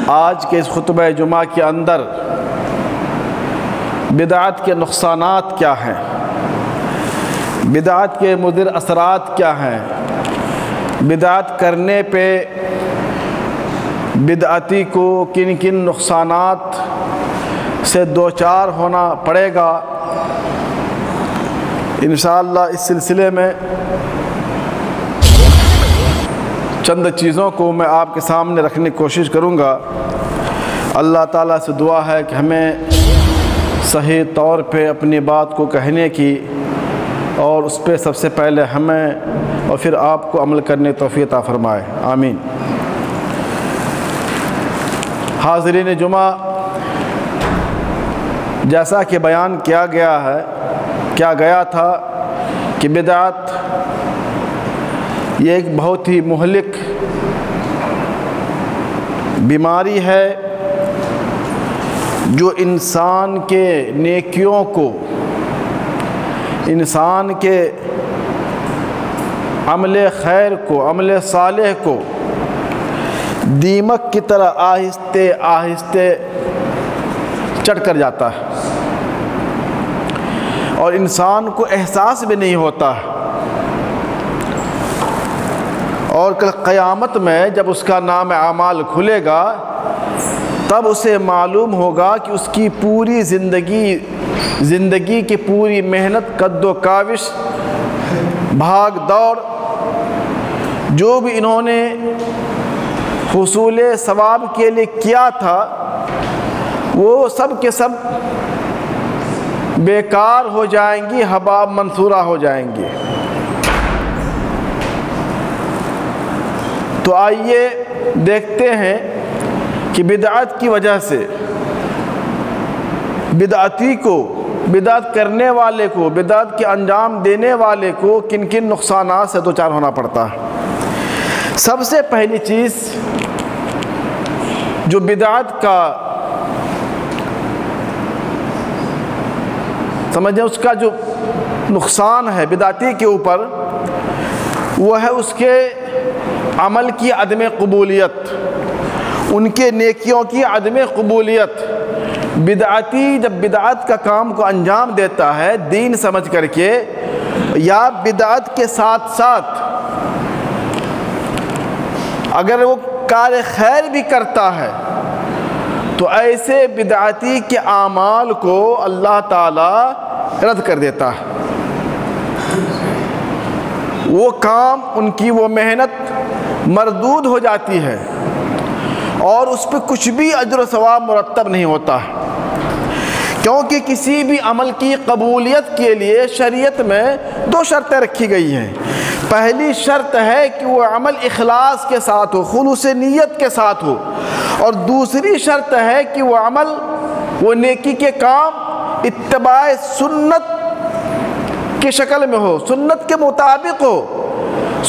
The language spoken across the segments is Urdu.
آج کے اس خطبہ جمعہ کے اندر بدعت کے نقصانات کیا ہیں، بدعت کے مضر اثرات کیا ہیں، بدعت کرنے پہ بدعتی کو کن کن نقصانات سے دوچار ہونا پڑے گا، انشاءاللہ اس سلسلے میں چند چیزوں کو میں آپ کے سامنے رکھنے کی کوشش کروں گا۔ اللہ تعالیٰ سے دعا ہے کہ ہمیں صحیح طور پہ اپنی بات کو کہنے کی اور اس پہ سب سے پہلے ہمیں اور پھر آپ کو عمل کرنے توفیق عطا فرمائے، آمین۔ حاضرین جمعہ، جیسا کہ بیان کیا گیا تھا کہ بدعت یہ ایک بہت ہی مہلک بیماری ہے جو انسان کے نیکیوں کو، انسان کے عمل خیر کو، عمل صالح کو دیمک کی طرح آہستہ آہستہ چڑھ کر جاتا ہے اور انسان کو احساس بھی نہیں ہوتا ہے، اور کل قیامت میں جب اس کا نام اعمال کھلے گا تب اسے معلوم ہوگا کہ اس کی پوری زندگی کی پوری محنت، قد و کاوش، بھاگ دوڑ، جو بھی انہوں نے حصول ثواب کے لیے کیا تھا وہ سب کے سب بیکار ہو جائیں گی، ہباء منثورہ ہو جائیں گی۔ تو آئیے دیکھتے ہیں کہ بدعت کی وجہ سے بدعتی کو، بدعت کرنے والے کو، بدعت کے انجام دینے والے کو کن کن نقصانات سے دوچار ہونا پڑتا ہے۔ سب سے پہلی چیز جو بدعت کا سمجھیں، اس کا جو نقصان ہے بدعتی کے اوپر، وہ ہے اس کے عمل کی عدم قبولیت، ان کے نیکیوں کی عدم قبولیت۔ بدعتی جب بدعت کا کام کو انجام دیتا ہے دین سمجھ کر کے، یا بدعت کے ساتھ ساتھ اگر وہ کار خیر بھی کرتا ہے تو ایسے بدعتی کے اعمال کو اللہ تعالی رد کر دیتا ہے۔ وہ کام، ان کی وہ محنت مردود ہو جاتی ہے اور اس پہ کچھ بھی اجر و ثواب مرتب نہیں ہوتا ہے، کیونکہ کسی بھی عمل کی قبولیت کے لیے شریعت میں دو شرطیں رکھی گئی ہیں۔ پہلی شرط ہے کہ وہ عمل اخلاص کے ساتھ ہو، خلوص نیت کے ساتھ ہو، اور دوسری شرط ہے کہ وہ عمل، وہ نیکی کے کام اتباع سنت کی شکل میں ہو، سنت کے مطابق ہو،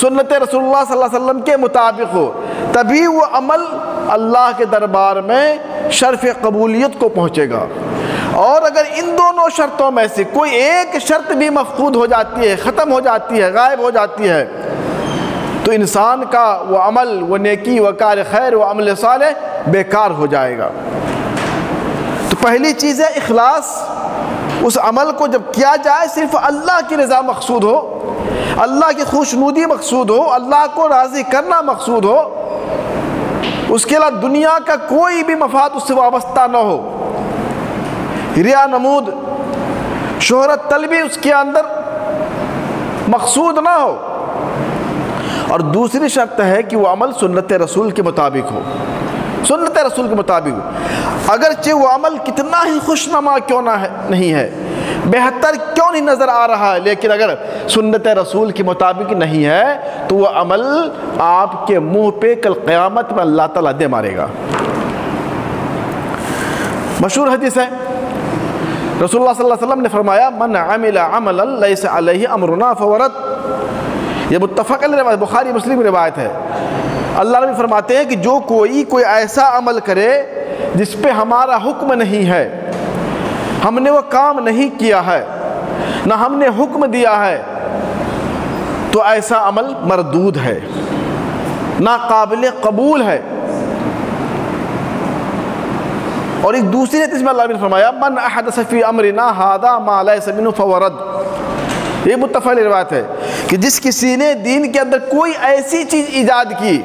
سنت رسول اللہ صلی اللہ علیہ وسلم کے مطابق ہو، تبھی وہ عمل اللہ کے دربار میں شرف قبولیت کو پہنچے گا۔ اور اگر ان دونوں شرطوں میں سے کوئی ایک شرط بھی مفقود ہو جاتی ہے، ختم ہو جاتی ہے، غائب ہو جاتی ہے، تو انسان کا وہ عمل، وہ نیکی، وہ کار خیر، وہ عمل صالح بیکار ہو جائے گا۔ تو پہلی چیز ہے اخلاص۔ اس عمل کو جب کیا جائے صرف اللہ کی رضا مقصود ہو، اللہ کی خوشنودی مقصود ہو، اللہ کو راضی کرنا مقصود ہو، اس کے علاوہ دنیا کا کوئی بھی مفاد اس سے وابستہ نہ ہو، ریا نمود، شہرت طلبی اس کے اندر مقصود نہ ہو۔ اور دوسری شرط ہے کہ وہ عمل سنت رسول کے مطابق ہو، سنت رسول کے مطابق ہو، اگرچہ وہ عمل کتنا ہی خوشنما کیوں نہ نہیں ہے، بہتر کیوں نہیں نظر آ رہا ہے، لیکن اگر سنت رسول کے مطابق نہیں ہے تو وہ عمل آپ کے منہ پہ کل قیامت میں اللہ تعالیٰ دے مارے گا۔ مشہور حدیث ہے، رسول اللہ صلی اللہ علیہ وسلم نے فرمایا من عمل عملا لیس علیہ امرنا فهو رد۔ یہ متفق علیہ روایت، بخاری مسلم روایت ہے۔ اللہ نبی فرماتے ہیں کہ جو کوئی ایسا عمل کرے جس پہ ہمارا حکم نہیں ہے، ہم نے وہ کام نہیں کیا ہے، نہ ہم نے حکم دیا ہے، تو ایسا عمل مردود ہے، ناقابل قبول ہے۔ اور ایک دوسری حدیث میں اللہ نے فرمایا من احدث فی امرنا ھذا ما لیس منہ فہو رد۔ یہ متفق علیہ روایت ہے کہ جس کسی نے دین کے اندر کوئی ایسی چیز ایجاد کی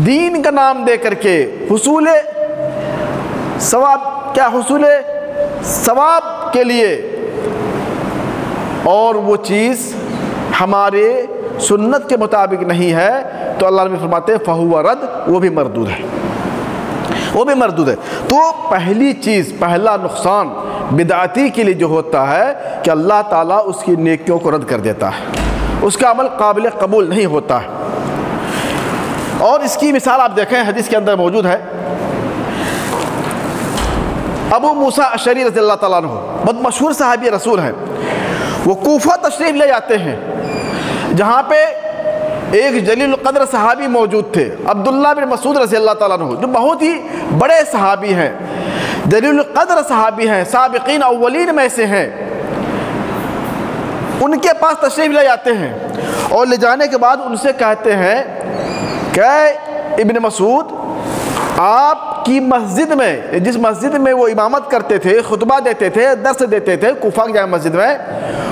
دین کا نام دے کر کے حصول ثواب، کیا حصول ثواب کے لیے، اور وہ چیز ہمارے سنت کے مطابق نہیں ہے، تو اللہ نے فرماتے ہیں فہو رد، وہ بھی مردود ہے، وہ بھی مردود ہے۔ تو پہلی چیز، پہلا نقصان بدعتی کے لیے جو ہوتا ہے کہ اللہ تعالیٰ اس کی نیکیوں کو رد کر دیتا ہے، اس کا عمل قابل قبول نہیں ہوتا ہے۔ اور اس کی مثال آپ دیکھیں حدیث کے اندر موجود ہے، ابو موسیٰ اشعری رضی اللہ تعالیٰ عنہ بہت مشہور صحابی رسول ہیں، وہ کوفہ تشریف لے جاتے ہیں جہاں پہ ایک جلیل القدر صحابی موجود تھے، عبداللہ بن مسعود رضی اللہ تعالیٰ عنہ، جو بہت ہی بڑے صحابی ہیں، جلیل القدر صحابی ہیں، سابقین اولین میں سے ہیں۔ ان کے پاس تشریف لے جاتے ہیں اور لے جانے کے بعد ان سے کہتے ہیں کہ ابن مسعود، آپ کی مسجد میں، جس مسجد میں وہ امامت کرتے تھے، خطبہ دیتے تھے، درس دیتے تھے، کوفہ کی جامع مسجد میں،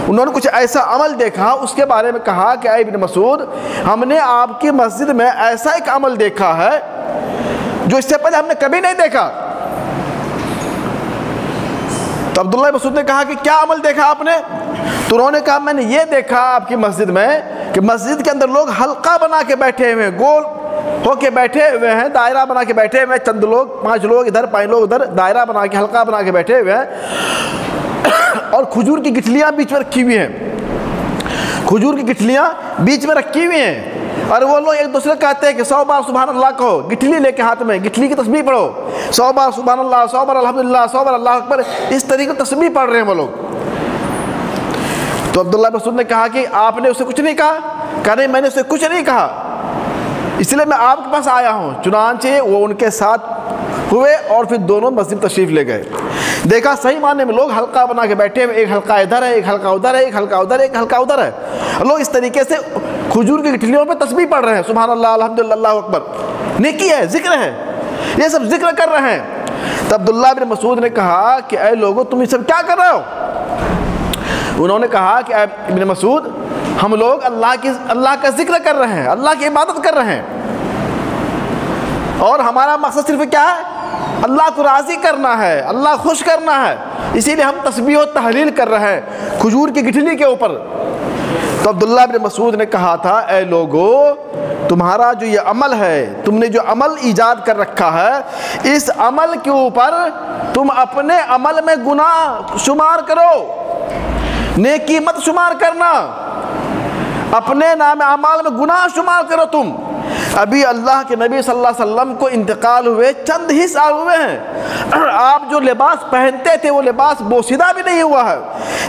انہوں نے کچھ ایسا عمل دیکھا، اس کے بارے میں کہا کہ اے ابن مسعود، ہم نے آپ کی مسجد میں ایسا ایک عمل دیکھا ہے جو اس سے پہلے ہم نے کبھی نہیں دیکھا۔ تو عبداللہ بن مسعود نے کہا کہ کیا عمل دیکھا آپ نے؟ تو انہوں نے کہا میں نے یہ دیکھا آپ کی مسجد میں کہ مسجد کے اندر لوگ حلقہ بنا کے بیٹھے ہوئے ہیں، گول ہو کے بیٹھے ہوئے ہیں، دائرہ بنا کے بیٹھے ہوئے ہیں، چند لوگ، 5 لوگ ادھر 5 لوگ ادھر، دائرہ بنا کے حلقہ بنا کے بیٹھے ہوئے ہیں، اور کھجور کی گٹھلیاں بیچ میں رکھی ہوئی ہیں، کھجور کی گٹھلیاں بیچ میں رکھی ہوئی ہیں، اور وہ لوگ ایک دوسرے کہتے ہیں کہ 100 بار سبحان اللہ کہو، گٹھلی لے کے ہاتھ میں، گٹھلی کی تسبیح پڑھو، 100 بار سبحان اللہ، 100 بار الحمدللہ، 100 بار اللہ اکبر، اس طریقے سے تسبیح پڑھ رہے ہیں وہ لوگ۔ تو عبداللہ بن مسعود نے کہا کہ آپ نے اسے کچھ نہیں کہا؟ کہا نہیں، میں نے اسے کچھ نہیں کہا، اس لیے میں آپ کے پاس آیا ہوں۔ چنانچہ وہ ان کے ساتھ ہوئے اور پھر دونوں مسجد تشریف لے گئے۔ دیکھا صحیح معنی میں لوگ حلقہ بنا کے بیٹھے ہوئے، ایک حلقہ ادھر ہے، ایک حلقہ ادھر ہے، ایک حلقہ ادھر ہے، ایک حلقہ ادھر ہے، لوگ اس طریقے سے کھجور کی گٹھلیوں پہ تسبیح پڑھ رہے ہیں، سبحان اللہ، الحمدللہ، اللہ اکبر، نیکی ہے، ذکر ہے، یہ سب ذکر کر رہے ہیں۔ تو عبداللہ بن مسعود نے کہا کہ اے لوگو، تم یہ سب کیا کر رہے ہو؟ انہوں نے کہا کہ اے ابن مسعود، ہم لوگ اللہ کا ذکر کر رہے ہیں، اللہ کی عبادت کر رہے ہیں، اور ہمارا مقصد صرف کیا ہے؟ اللہ کو راضی کرنا ہے، اللہ خوش کرنا ہے، اسی لیے ہم تسبیح و تحلیل کر رہے ہیں کھجور کی گٹھلی کے اوپر۔ تو عبداللہ بن مسعود نے کہا تھا اے لوگو، تمہارا جو یہ عمل ہے، تم نے جو عمل ایجاد کر رکھا ہے، اس عمل کے اوپر تم اپنے عمل میں گناہ شمار کرو، نیکی مت شمار کرنا، اپنے نام اعمال میں گناہ شمار کرو تم۔ ابھی اللہ کے نبی صلی اللہ علیہ وسلم کو انتقال ہوئے چند ہی سال ہوئے ہیں، آپ جو لباس پہنتے تھے وہ لباس بوسیدہ بھی نہیں ہوا ہے،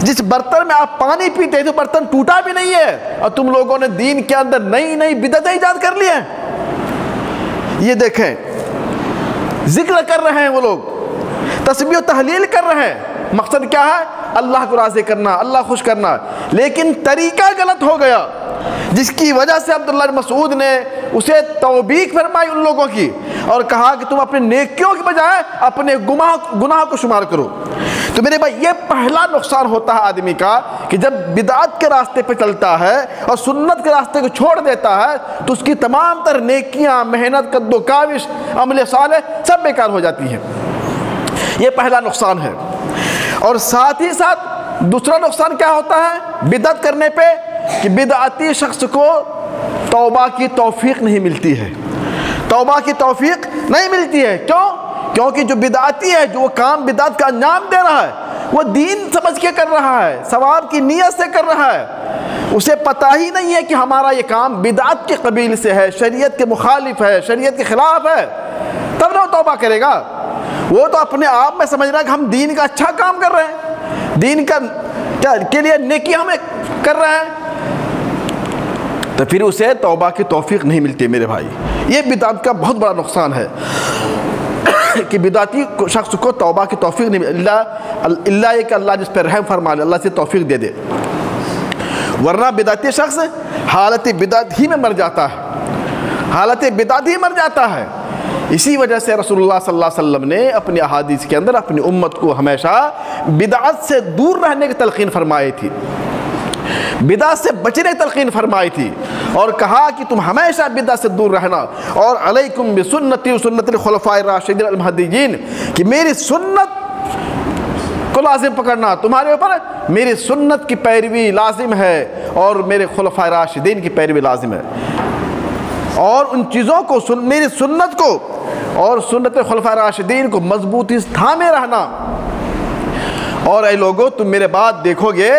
جس برتن میں آپ پانی پیتے تھے برتن ٹوٹا بھی نہیں ہے، اور تم لوگوں نے دین کے اندر نئی نئی بدعتیں ایجاد کر لی ہیں۔ یہ دیکھیں، ذکر کر رہے ہیں وہ لوگ، تسبیح و تحلیل کر رہے ہیں، مقصد کیا ہے؟ اللہ کو راضی کرنا، اللہ خوش کرنا، لیکن طریقہ غلط ہو گیا، جس کی وجہ سے عبداللہ بن مسعود نے اسے توبیخ فرمائی ان لوگوں کی، اور کہا کہ تم اپنے نیکیوں کے بجائے اپنے گناہ کو شمار کرو۔ تو میرے بھائی، یہ پہلا نقصان ہوتا ہے آدمی کا کہ جب بدعت کے راستے پہ چلتا ہے اور سنت کے راستے کو چھوڑ دیتا ہے تو اس کی تمام تر نیکیاں، محنت، کد و کاوش، عمل صالح سب بیکار ہو جاتی ہیں۔ یہ پہلا نقصان ہے۔ اور ساتھ ہی ساتھ دوسرا نقصان کیا ہوتا ہے بدعت کرنے پہ؟ کہ بدعتی شخص کو توبہ کی توفیق نہیں ملتی ہے، توبہ کی توفیق نہیں ملتی ہے۔ کیوں؟ کیونکہ جو بدعتی ہے، جو کام بدعت کا انجام دے رہا ہے، وہ دین سمجھ کے کر رہا ہے، ثواب کی نیت سے کر رہا ہے، اسے پتہ ہی نہیں ہے کہ ہمارا یہ کام بدعت کے قبیل سے ہے، شریعت کے مخالف ہے، شریعت کے خلاف ہے، تب نہ وہ توبہ کرے گا۔ وہ تو اپنے آپ میں سمجھ رہا ہے کہ ہم دین کا اچھا کام کر رہے ہیں، دین کا کے لیے نیکی ہمیں کر رہے ہیں، تو پھر اسے توبہ کی توفیق نہیں ملتی میرے بھائی۔ یہ بدعت کا بہت بڑا نقصان ہے کہ بدعتی شخص کو توبہ کی توفیق نہیں ملتی، اللہ یہ کہ اللہ جس پہ رحم فرما لے، اللہ سے توفیق دے دے، ورنہ بدعتی شخص حالت بدعت ہی میں مر جاتا ہے، حالت بدعت ہی مر جاتا ہے۔ اسی وجہ سے رسول اللہ صلی اللہ علیہ وسلم نے اپنی احادیث کے اندر اپنی امت کو ہمیشہ بدعت سے دور رہنے کی تلقین فرمائی تھی، بدعت سے بچنے کی تلقین فرمائی تھی، اور کہا کہ تم ہمیشہ بدعت سے دور رہنا، اور علیکم بسنتی و سنت الخلفاء الراشدین المہدیین، کہ میری سنت کو لازم پکڑنا، تمہارے اوپر میری سنت کی پیروی لازم ہے اور میرے خلفاء راشدین کی پیروی لازم ہے، اور ان چیزوں کو میری سنت کو اور سنت خلفاء راشدین کو مضبوطی سے تھامے رہنا۔ اور اے لوگوں، تم میرے بعد دیکھو گے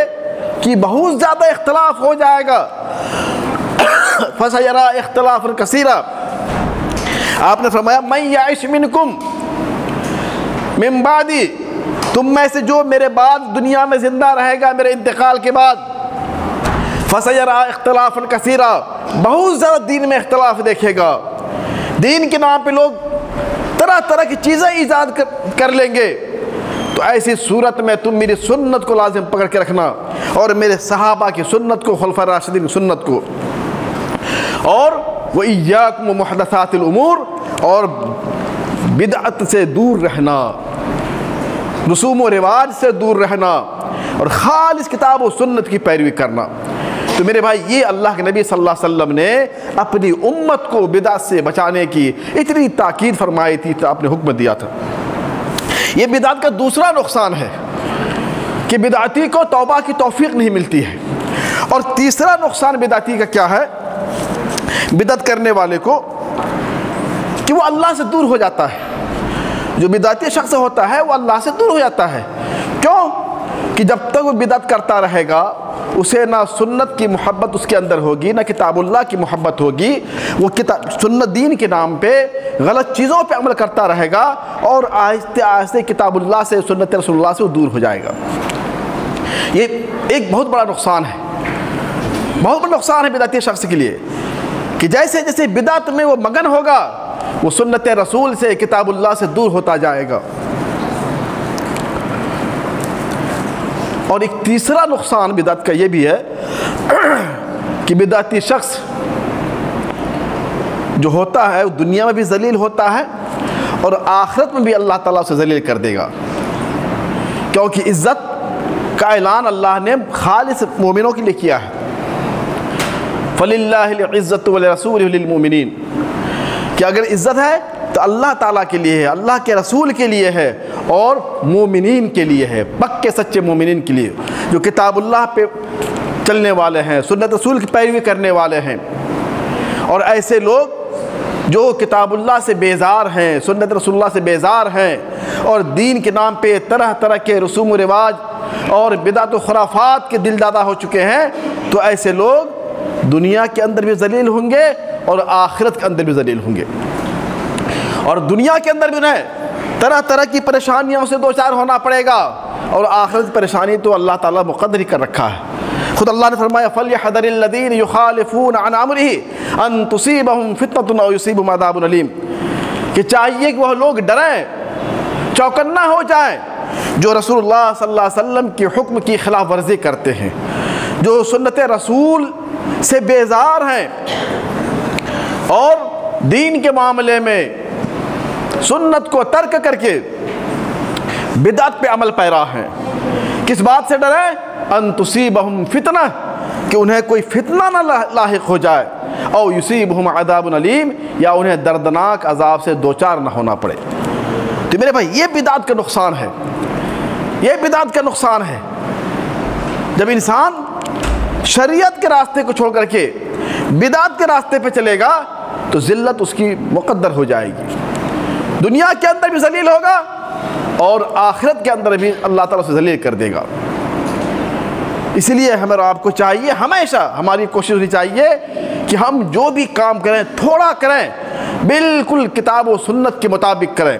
کہ بہت زیادہ اختلاف ہو جائے گا، فَسَيَرَىٰ اخْتِلَافًا كَثِيرًا۔ آپ نے فرمایا مَن يَعِشْ مِنْكُمْ مِن بَعْدِي، تم میں سے جو میرے بعد دنیا میں زندہ رہے گا میرے انتقال کے بعد، فَسَيَرَىٰ اخْتِلَافًا كَثِيرًا، بہت زیادہ دین میں اختلاف دیکھے گا، دین کے نام پہ لوگ طرح طرح کی چیزیں ایجاد کر لیں گے۔ تو ایسی صورت میں تم میری سنت کو لازم پکڑ کے رکھنا، اور میرے صحابہ کی سنت کو، خلفاء راشدین کی سنت کو، اور وَإِيَّاكُمْ وَمُحْدَثَاتِ الْأُمُورِ، اور بدعت سے دور رہنا، رسوم و رواج سے دور رہنا، اور خالص کتاب و سنت کی پیروی کرنا۔ تو میرے بھائی، یہ اللہ کے نبی صلی اللہ علیہ وسلم نے اپنی امت کو بدعت سے بچانے کی اتنی تاکید فرمائی تھی، تو آپ نے حکم دیا تھا۔ یہ بدعت کا دوسرا نقصان ہے کہ بدعتی کو توبہ کی توفیق نہیں ملتی ہے، اور تیسرا نقصان بدعتی کا کیا ہے، بدعت کرنے والے کو، کہ وہ اللہ سے دور ہو جاتا ہے۔ جو بدعتی شخص ہوتا ہے وہ اللہ سے دور ہو جاتا ہے۔ کیوں؟ کہ جب تک وہ بدعت کرتا رہے گا، اسے نہ سنت کی محبت اس کے اندر ہوگی، نہ کتاب اللہ کی محبت ہوگی، وہ سنت دین کے نام پہ غلط چیزوں پہ عمل کرتا رہے گا، اور آہستہ آہستہ کتاب اللہ سے، سنت رسول اللہ سے وہ دور ہو جائے گا۔ یہ ایک بہت بڑا نقصان ہے، بہت بڑا نقصان ہے بدعتی شخص کے لیے، کہ جیسے جیسے بدعت میں وہ مگن ہوگا، وہ سنت رسول سے، کتاب اللہ سے دور ہوتا جائے گا۔ اور ایک تیسرا نقصان بدعت کا یہ بھی ہے کہ بدعتی شخص جو ہوتا ہے وہ دنیا میں بھی ذلیل ہوتا ہے، اور آخرت میں بھی اللہ تعالیٰ اسے ذلیل کر دے گا، کیونکہ عزت کا اعلان اللہ نے خالص مومنوں کے لیے کیا ہے، فَلِلَّهِ الْعِزَّةُ وَلِرَسُولِهِ وَلِلْمُؤْمِنِينَ، کہ اگر عزت ہے تو اللہ تعالیٰ کے لیے ہے، اللہ کے رسول کے لیے ہے، اور مومنین کے لیے ہے، پکے سچے مومنین کے لیے، جو کتاب اللہ پہ چلنے والے ہیں، سنت رسول کی پیروی کرنے والے ہیں۔ اور ایسے لوگ جو کتاب اللہ سے بیزار ہیں، سنت رسول اللہ سے بیزار ہیں، اور دین کے نام پہ طرح طرح کے رسوم و رواج اور بدعت و خرافات کے دل دادا ہو چکے ہیں، تو ایسے لوگ دنیا کے اندر بھی ذلیل ہوں گے اور آخرت کے اندر بھی ذلیل ہوں گے۔ اور دنیا کے اندر بھی انہیں طرح طرح کی پریشانیوں سے دوچار ہونا پڑے گا، اور آخرت کی پریشانی تو اللہ تعالیٰ مقدر ہی کر رکھا ہے۔ خود اللہ نے فرمایا فَلْيَحْذَرِ الَّذِينَ يُخَالِفُونَ عَنْ أَمْرِهِ أَن تُصِيبَهُمْ فِتْنَةٌ أَوْ يُصِيبَهُمْ عَذَابٌ أَلِيمٌ، کہ چاہیے کہ وہ لوگ ڈریں، چوکنا ہو جائیں جو رسول اللہ صلی اللہ علیہ وسلم کی حکم کی خلاف ورزی کرتے ہیں، جو سنت رسول سے بیزار ہیں، اور دین کے معاملے میں سنت کو ترک کر کے بدعت پہ عمل پیرا ہیں۔ کس بات سے ڈریں؟ ان تصیبہم فتنہ، کہ انہیں کوئی فتنہ نہ لاحق ہو جائے، او یصیبہم عذاب علیم، یا انہیں دردناک عذاب سے دوچار نہ ہونا پڑے۔ تو میرے بھائی، یہ بدعت کا نقصان ہے، یہ بدعت کا نقصان ہے۔ جب انسان شریعت کے راستے کو چھوڑ کر کے بدعت کے راستے پہ چلے گا تو ذلت اس کی مقدر ہو جائے گی، دنیا کے اندر بھی ذلیل ہوگا اور آخرت کے اندر بھی اللہ تعالیٰ سے ذلیل کر دے گا۔ اسی لیے ہمیں اور آپ کو چاہیے، ہمیشہ ہماری کوشش ہونی چاہیے کہ ہم جو بھی کام کریں تھوڑا کریں، بالکل کتاب و سنت کے مطابق کریں،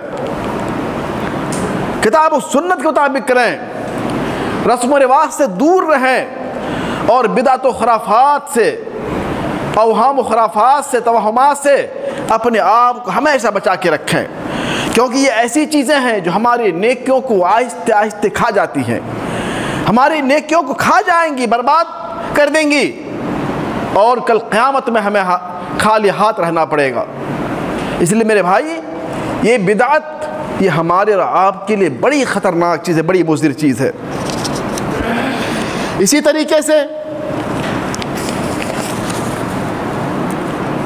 کتاب و سنت کے مطابق کریں، رسم و رواج سے دور رہیں، اور بدعت و خرافات سے، اوہام و خرافات سے، توہمات سے اپنے آپ کو ہمیشہ بچا کے رکھیں، کیونکہ یہ ایسی چیزیں ہیں جو ہماری نیکیوں کو آہستہ آہستہ کھا جاتی ہیں، ہماری نیکیوں کو کھا جائیں گی، برباد کر دیں گی، اور کل قیامت میں ہمیں خالی ہاتھ رہنا پڑے گا۔ اس لیے میرے بھائی، یہ بدعت یہ ہمارے اور آپ کے لیے بڑی خطرناک چیز ہے، بڑی مضر چیز ہے۔ اسی طریقے سے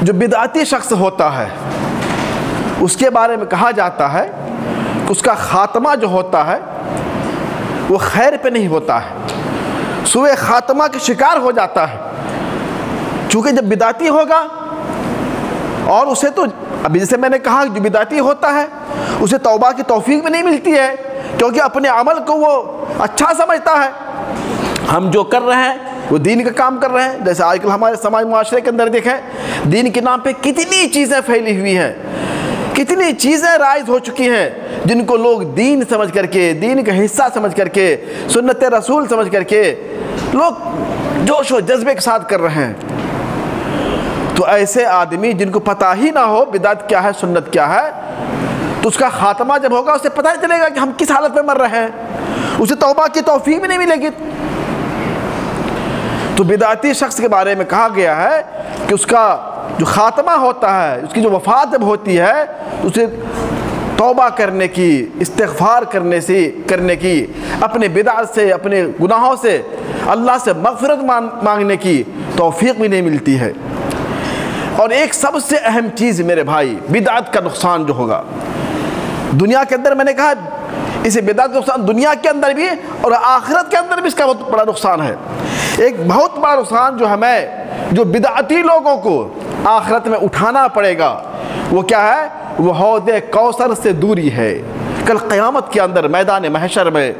جو بدعتی شخص ہوتا ہے اس کے بارے میں کہا جاتا ہے کہ اس کا خاتمہ جو ہوتا ہے وہ خیر پہ نہیں ہوتا ہے، سوء خاتمہ کے شکار ہو جاتا ہے۔ چونکہ جب بدعتی ہوگا اور اسے تو ابھی جیسے میں نے کہا جو بدعتی ہوتا ہے اسے توبہ کی توفیق بھی نہیں ملتی ہے، کیونکہ اپنے عمل کو وہ اچھا سمجھتا ہے۔ ہم جو کر رہے ہیں وہ دین کا کام کر رہے ہیں، جیسے آج کل ہمارے سماج معاشرے کے اندر دیکھیں دین کے نام پہ کتنی چیزیں پھیلی ہوئی ہیں، کتنی چیزیں رائج ہو چکی ہیں جن کو لوگ دین سمجھ کر کے، دین کا حصہ سمجھ کر کے، سنت رسول سمجھ کر کے لوگ جوش و جذبے کے ساتھ کر رہے ہیں۔ تو ایسے آدمی جن کو پتہ ہی نہ ہو بدعت کیا ہے، سنت کیا ہے، تو اس کا خاتمہ جب ہوگا اسے پتہ ہی چلے گا کہ ہم کس حالت میں مر رہے ہیں، اسے توبہ کی توفیق بھی نہیں ملے گی۔ تو بدعتی شخص کے بارے میں کہا گیا ہے کہ اس کا جو خاتمہ ہوتا ہے، اس کی جو وفات جب ہوتی ہے اسے توبہ کرنے کی، استغفار کرنے کی، اپنے بدعت سے، اپنے گناہوں سے اللہ سے مغفرت مانگنے کی توفیق بھی نہیں ملتی ہے۔ اور ایک سب سے اہم چیز میرے بھائی، بدعت کا نقصان جو ہوگا دنیا کے اندر، میں نے کہا اسے بدعت کا نقصان دنیا کے اندر بھی اور آخرت کے اندر بھی اس کا بہت بڑا نقصان ہے۔ ایک بہت بڑا نقصان جو ہمیں، جو بدعتی لوگوں کو آخرت میں اٹھانا پڑے گا وہ کیا ہے؟ وہ حوض کوثر سے دوری ہے۔ کل قیامت کے اندر میدان محشر میں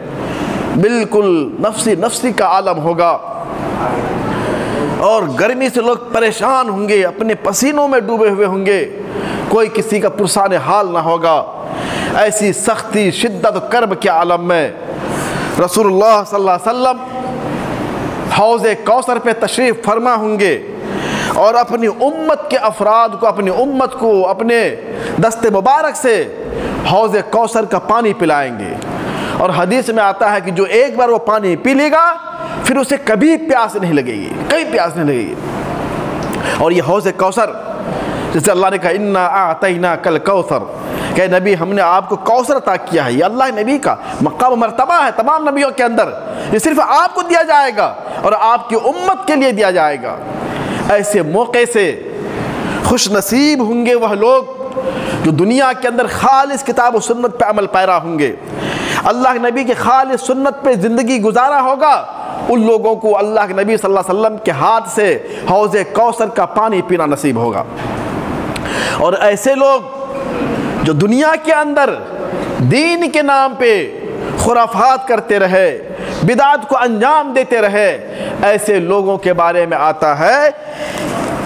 بالکل نفسی نفسی کا عالم ہوگا اور گرمی سے لوگ پریشان ہوں گے، اپنے پسینوں میں ڈوبے ہوئے ہوں گے، کوئی کسی کا پرسان حال نہ ہوگا۔ ایسی سختی، شدت و کرب کے عالم میں رسول اللہ صلی اللہ علیہ وسلم حوض کوثر پہ تشریف فرما ہوں گے اور اپنی امت کے افراد کو، اپنی امت کو اپنے دست مبارک سے حوض کوثر کا پانی پلائیں گے۔ اور حدیث میں آتا ہے کہ جو ایک بار وہ پانی پی لے گا پھر اسے کبھی پیاس نہیں لگے گی، کبھی پیاس نہیں لگے گی۔ اور یہ حوض کوثر جیسے اللہ نے کہا انا اعطیناک الکوثر، کہ نبی ہم نے آپ کو کوثر عطا کیا ہے، یہ اللہ نبی کا مقام و مرتبہ ہے تمام نبیوں کے اندر، یہ صرف آپ کو دیا جائے گا اور آپ کی امت کے لیے دیا جائے گا۔ ایسے موقع سے خوش نصیب ہوں گے وہ لوگ جو دنیا کے اندر خالص کتاب و سنت پہ عمل پیرا ہوں گے، اللہ کے نبی کے خالص سنت پہ زندگی گزارا ہوگا، ان لوگوں کو اللہ کے نبی صلی اللہ علیہ وسلم کے ہاتھ سے حوض کوثر کا پانی پینا نصیب ہوگا۔ اور ایسے لوگ جو دنیا کے اندر دین کے نام پہ خرافات کرتے رہے، بدعت کو انجام دیتے رہے، ایسے لوگوں کے بارے میں آتا ہے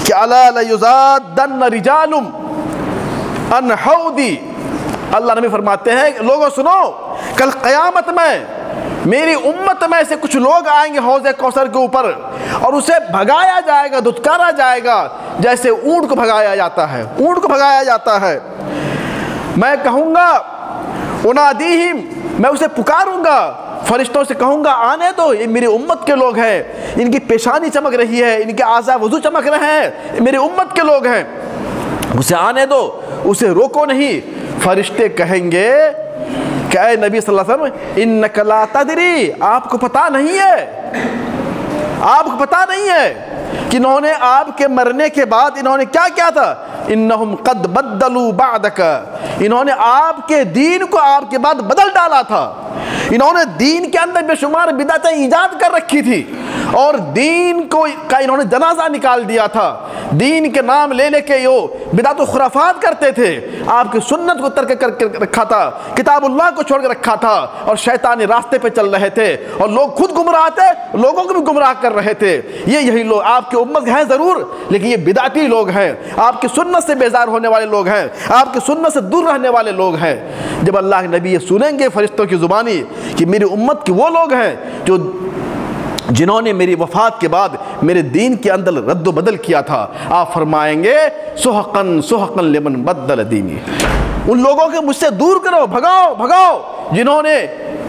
کہ الا لیزادن رجال عن حوضی، اللہ نبی فرماتے ہیں لوگوں سنو، کل قیامت میں میری امت میں سے کچھ لوگ آئیں گے حوض کوثر کے اوپر اور اسے بھگایا جائے گا، دھتکارا جائے گا جیسے اونٹ کو بھگایا جاتا ہے، اونٹ کو بھگایا جاتا ہے۔ میں کہوں گا انادیہم، میں اسے پکاروں گا، فرشتوں سے کہوں گا آنے دو، یہ میری امت کے لوگ ہیں، ان کی پیشانی چمک رہی ہے، ان کے اعضاء وضو چمک رہے ہیں، میری امت کے لوگ ہیں، اسے آنے دو، اسے روکو نہیں۔ فرشتے کہیں گے کہ اے نبی صلی اللہ علیہ وسلم انک لا تدری، آپ کو پتہ نہیں ہے، آپ کو پتہ نہیں ہے کہ انہوں نے آپ کے مرنے کے بعد انہوں نے کیا کیا تھا، انہم قد بدلوا بعدک، انہوں نے آپ کے دین کو آپ کے بعد بدل ڈالا تھا، انہوں نے دین کے اندر بے شمار بدعتیں ایجاد کر رکھی تھی اور دین کا انہوں نے جنازہ نکال دیا تھا، دین کے نام لے لے کے یہ بدعت و خرافات کرتے تھے، آپ کی سنت کو ترک کر کے رکھا تھا، کتاب اللہ کو چھوڑ کے رکھا تھا اور شیطانی راستے پہ چل رہے تھے اور لوگ خود گمراہ تھے، لوگوں کو بھی گمراہ کر رہے تھے۔ یہی لوگ آپ کی امت ہیں ضرور، لیکن یہ بدعتی لوگ ہیں، آپ کی سنت سے بیزار ہونے والے لوگ ہیں، آپ کی سنت سے دور رہنے والے لوگ ہیں۔ جب اللہ کے نبی یہ سنیں گے فرشتوں کی زبانی کہ میری امت کے وہ لوگ ہیں جو جنہوں نے میری وفات کے بعد میرے دین کے اندر رد و بدل کیا تھا، آپ فرمائیں گے سحقن سحقن لمن بدل دینی، ان لوگوں کے مجھ سے دور کرو، بھگاؤ بھگاؤ جنہوں نے